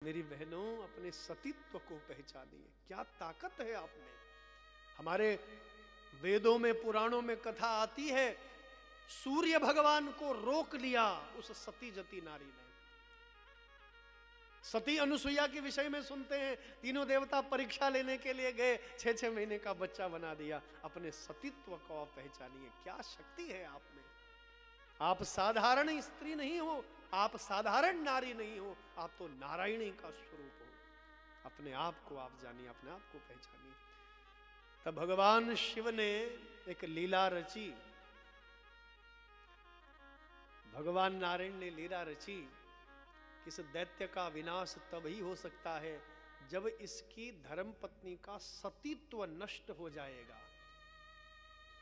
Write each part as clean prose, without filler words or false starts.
मेरी बहनों, अपने सतीत्व को पहचानिए। क्या ताकत है आप में। हमारे वेदों में, पुराणों में कथा आती है, सूर्य भगवान को रोक लिया उस सती जती नारी ने। सती अनुसुईया के विषय में सुनते हैं, तीनों देवता परीक्षा लेने के लिए गए, 6-6 महीने का बच्चा बना दिया। अपने सतीत्व को आप पहचानिए। क्या शक्ति है आप में। आप साधारण स्त्री नहीं हो, आप साधारण नारी नहीं हो, आप तो नारायणी का स्वरूप हो। अपने आप को आप जानिए, अपने आप को पहचानिए। तब भगवान शिव ने एक लीला रची, भगवान नारायण ने लीला रची। किस दैत्य का विनाश तभी हो सकता है जब इसकी धर्मपत्नी का सतीत्व नष्ट हो जाएगा।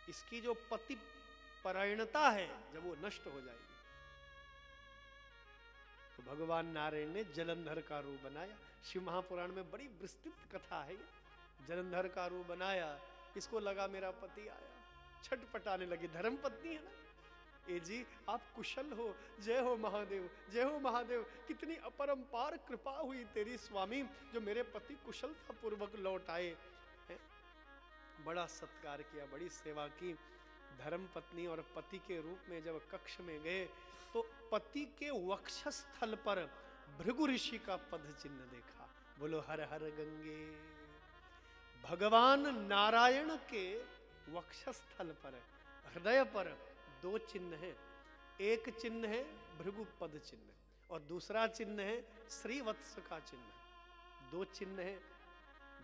इसकी जो पति परायणता है, जब वो नष्ट हो जाएगी, तो भगवान नारायण ने जलंधर का रूप बनाया। शिव महापुराण में बड़ी विस्तृत कथा है। जलंधर का रूप बनाया, इसको लगा मेरा पति आया, छटपटाने लगी। धर्मपत्नी है ना, ए जी आप कुशल हो, जय हो महादेव, जय हो महादेव। कितनी अपरंपार कृपा हुई तेरी स्वामी, जो मेरे पति कुशलता पूर्वक लौट आए। बड़ा सत्कार किया, बड़ी सेवा की। धर्मपत्नी और पति के रूप में जब कक्ष में गए, तो पति के वक्षस्थल पर भृगु ऋषि का पद चिन्ह देखा। बोलो हर हर गंगे। भगवान नारायण के वक्षस्थल पर, हृदय पर 2 चिन्ह हैं। एक चिन्ह है भृगु पद चिन्ह, और दूसरा चिन्ह है श्रीवत्स का चिन्ह। 2 चिन्ह है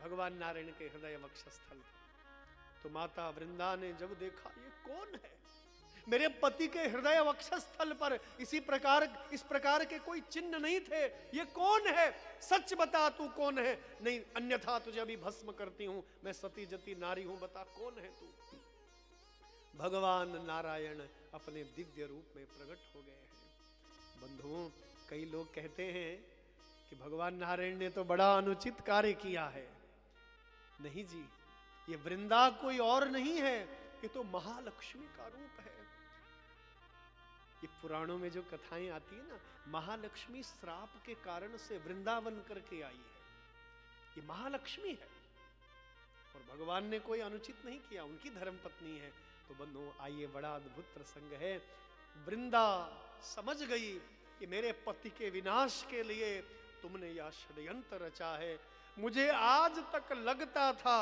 भगवान नारायण के हृदय वक्षस्थल पर। तो माता वृंदा ने जब देखा, ये कौन है, मेरे पति के हृदय वक्षस्थल पर इस प्रकार के कोई चिन्ह नहीं थे, ये कौन है, सच बता तू कौन है, नहीं अन्यथा तुझे अभी भस्म करती हूं, मैं सती जती नारी हूं, बता कौन है तू। भगवान नारायण अपने दिव्य रूप में प्रकट हो गए हैं। बंधुओं, कई लोग कहते हैं कि भगवान नारायण ने तो बड़ा अनुचित कार्य किया है। नहीं जी, ये वृंदा कोई और नहीं है, ये तो महालक्ष्मी का रूप है। ये पुराणों में जो कथाएं आती है ना, महालक्ष्मी श्राप के कारण से वृंदावन करके आई है। ये महालक्ष्मी है, और भगवान ने कोई अनुचित नहीं किया, उनकी धर्मपत्नी है। तो बंधुओं आइए, बड़ा अद्भुत प्रसंग है। वृंदा समझ गई कि मेरे पति के विनाश के लिए तुमने यह षड्यंत्र रचा है। मुझे आज तक लगता था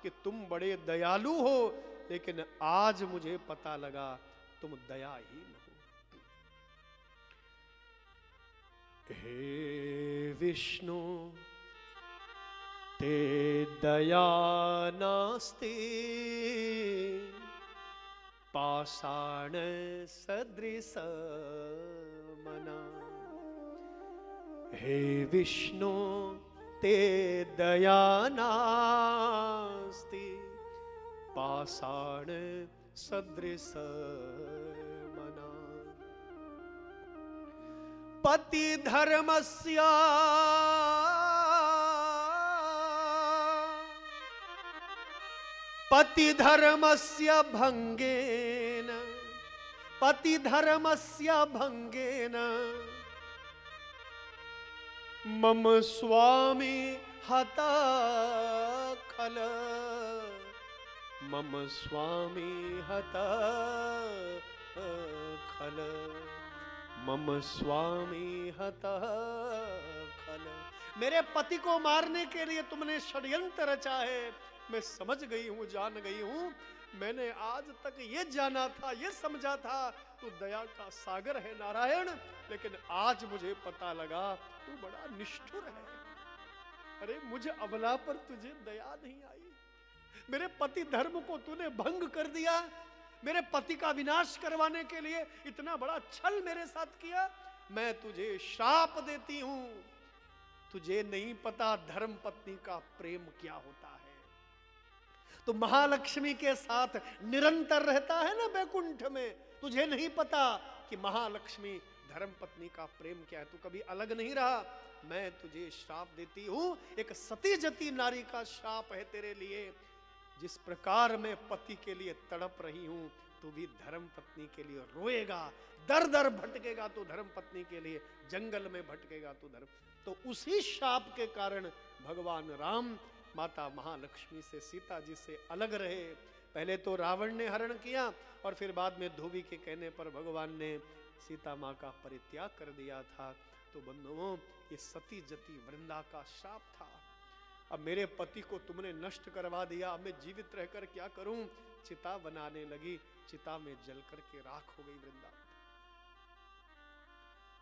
कि तुम बड़े दयालु हो, लेकिन आज मुझे पता लगा तुम दयाहीन हो। हे विष्णु ते दया नास्ति, पाषाण सदृश मना। हे विष्णु ते दया नास्ति, पाषाण सदृश मना। पति धर्मस्य भंगेन, पति धर्मस्य भंगेन मम स्वामी हता खल, मम स्वामी हता खल, मम स्वामी हता खल। मेरे पति को मारने के लिए तुमने षड्यंत्र रचा है। मैं समझ गई हूं, जान गई हूं। मैंने आज तक ये जाना था, ये समझा था तू दया का सागर है नारायण, लेकिन आज मुझे पता लगा तू बड़ा निष्ठुर है। अरे मुझे अबला पर तुझे दया नहीं आई। मेरे पति धर्म को तूने भंग कर दिया। मेरे पति का विनाश करवाने के लिए इतना बड़ा छल मेरे साथ किया। मैं तुझे श्राप देती हूं। तुझे नहीं पता धर्म पत्नी का प्रेम क्या होता है। तो महालक्ष्मी के साथ निरंतर रहता है ना बैकुंठ में। तुझे नहीं पता कि महालक्ष्मी धर्मपत्नी का प्रेम क्या है। तू कभी अलग नहीं रहा। मैं तुझे श्राप देती हूं, एक सती जती नारी का श्राप है तेरे लिए। जिस प्रकार मैं पति के लिए तड़प रही हूं, तू भी धर्म पत्नी के लिए रोएगा, दर दर भटकेगा तो धर्म पत्नी के लिए, जंगल में भटकेगा तो धर्म। तो उसी शाप के कारण भगवान राम माता महालक्ष्मी से, सीता जी से अलग रहे। पहले तो रावण ने हरण किया और फिर बाद में धोबी के कहने पर भगवान ने सीता माँ का परित्याग कर दिया था। तो बंधुओं, ये सती जति वृंदा का शाप था। अब मेरे पति को तुमने नष्ट करवा दिया, अब मैं जीवित रहकर क्या करूं? चिता बनाने लगी, चिता में जल करके राख हो गई वृंदा।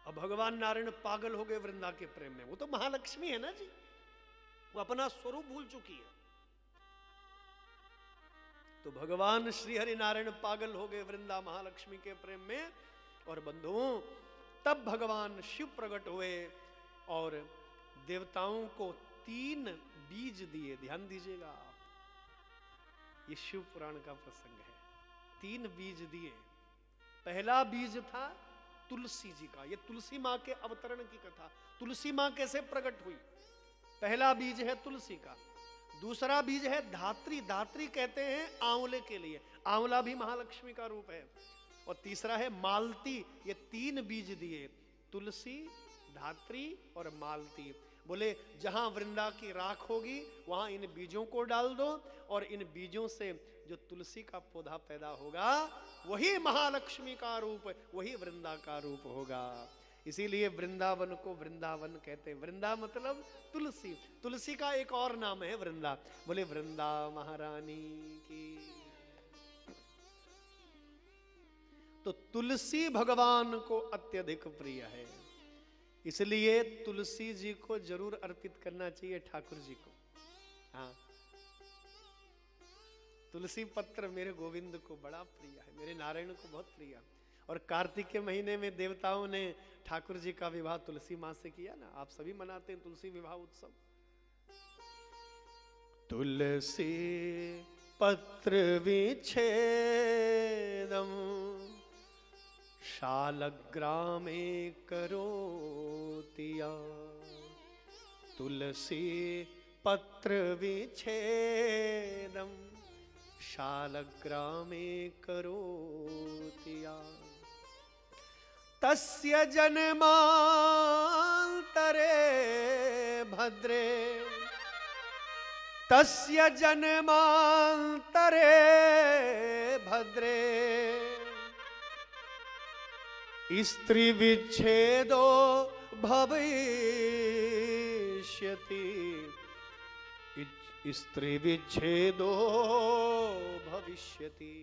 अब भगवान नारायण पागल हो गए वृंदा के प्रेम में। वो तो महालक्ष्मी है ना जी, वो अपना स्वरूप भूल चुकी है। तो भगवान श्री हरि नारायण पागल हो गए वृंदा महालक्ष्मी के प्रेम में। और बंधुओं, तब भगवान शिव प्रकट हुए और देवताओं को 3 बीज दिए। ध्यान दीजिएगा, ये शिव पुराण का प्रसंग है। 3 बीज दिए। पहला बीज था तुलसी जी का। ये तुलसी मां के अवतरण की कथा, तुलसी मां कैसे प्रकट हुई। पहला बीज है तुलसी का। दूसरा बीज है धात्री। धात्री कहते हैं आंवले के लिए, आंवला भी महालक्ष्मी का रूप है। और तीसरा है मालती। ये 3 बीज दिए, तुलसी, धात्री और मालती। बोले जहां वृंदा की राख होगी वहां इन बीजों को डाल दो, और इन बीजों से जो तुलसी का पौधा पैदा होगा वही महालक्ष्मी का रूप, वही वृंदा का रूप होगा। इसीलिए वृंदावन को वृंदावन कहते हैं। वृंदा मतलब तुलसी। तुलसी का एक और नाम है वृंदा। बोले वृंदा महारानी की। तो तुलसी भगवान को अत्यधिक प्रिय है, इसलिए तुलसी जी को जरूर अर्पित करना चाहिए ठाकुर जी को। हाँ, तुलसी पत्र मेरे गोविंद को बड़ा प्रिय है, मेरे नारायण को बहुत प्रिय है। और कार्तिक के महीने में देवताओं ने ठाकुर जी का विवाह तुलसी मां से किया ना। आप सभी मनाते हैं तुलसी विवाह उत्सव। तुलसी पत्र विच्छेदम शालग्रामे करोतिया। तुलसी पत्र विच्छेदम शालग्रामे करोतिया। तस्य जन्मान्तरे भद्रे, तस्य जन्मान्तरे भद्रे स्त्री विच्छेदो भविष्यति। स्त्री विच्छेदो भविष्यति।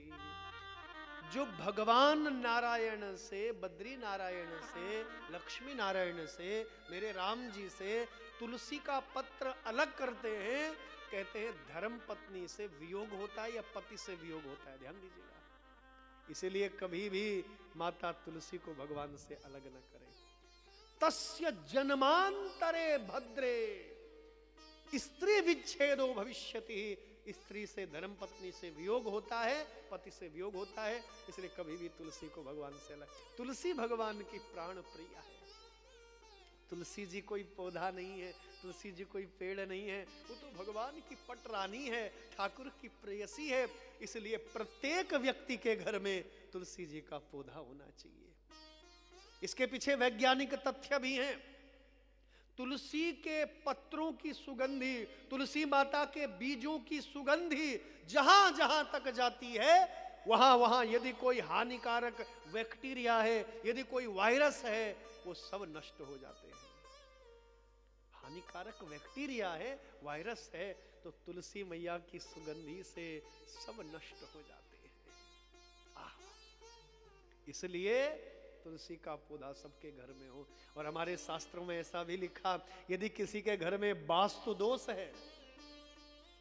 जो भगवान नारायण से, बद्री नारायण से, लक्ष्मी नारायण से, मेरे राम जी से तुलसी का पत्र अलग करते हैं, कहते हैं धर्म पत्नी से वियोग होता है या पति से वियोग होता है। ध्यान दीजिएगा। इसीलिए कभी भी माता तुलसी को भगवान से अलग न करें। तस्य जन्मांतरे भद्रे स्त्री विच्छेदो भविष्यति। स्त्री से, धर्म पत्नी से वियोग होता है, पति से वियोग होता है। इसलिए कभी भी तुलसी को भगवान से अलग। तुलसी भगवान की प्राण प्रिय है। तुलसी जी कोई पौधा नहीं है, तुलसी जी कोई पेड़ नहीं है, वो तो भगवान की पटरानी है, ठाकुर की प्रेयसी है। इसलिए प्रत्येक व्यक्ति के घर में तुलसी जी का पौधा होना चाहिए। इसके पीछे वैज्ञानिक तथ्य भी हैं। तुलसी के पत्रों की सुगंधी, तुलसी माता के बीजों की सुगंधी जहां जहां तक जाती है, वहां वहां यदि कोई हानिकारक बैक्टीरिया है, यदि कोई वायरस है, वो सब नष्ट हो जाते हैं। हानिकारक बैक्टीरिया है, वायरस है, तो तुलसी मैया की सुगंधी से सब नष्ट हो जाते हैं। इसलिए तुलसी का पौधा सबके घर में हो। और हमारे शास्त्रों में ऐसा भी लिखा, यदि किसी के घर में वास्तु दोष है,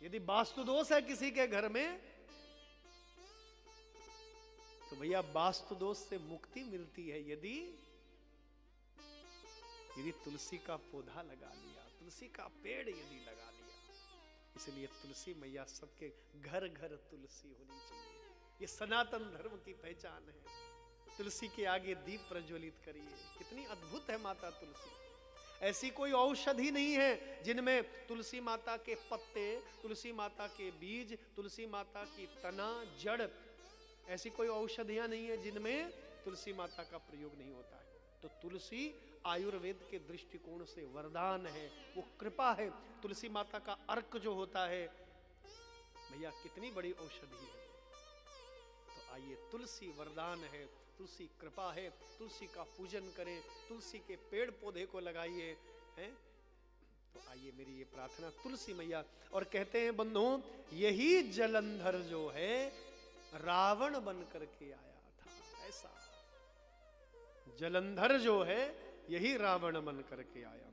यदि वास्तु दोष है किसी के घर में, तो भैया वास्तु दोष से मुक्ति मिलती है यदि तुलसी का पौधा लगा लिया, तुलसी का पेड़ यदि लगा लिया। इसलिए तुलसी मैया सबके घर घर तुलसी होनी चाहिए। ये सनातन धर्म की पहचान है। तुलसी के आगे दीप प्रज्वलित करिए। कितनी अद्भुत है माता तुलसी। ऐसी कोई औषधि नहीं है जिनमें तुलसी माता के पत्ते, तुलसी माता के बीज, तुलसी माता की तना, जड़, ऐसी कोई औषधियां नहीं है जिनमें तुलसी माता का प्रयोग नहीं होता है। तो तुलसी आयुर्वेद के दृष्टिकोण से वरदान है, वो कृपा है। तुलसी माता का अर्क जो होता है भैया कितनी बड़ी औषधि है। तो आइए, तुलसी वरदान है, तुलसी कृपा है, तुलसी का पूजन करें, तुलसी के पेड़ पौधे को लगाइए, हैं? तो आइए मेरी ये प्रार्थना तुलसी मैया। और कहते हैं बंधुओं, यही जलंधर जो है रावण बन करके आया था। ऐसा जलंधर जो है यही रावण बन करके आया।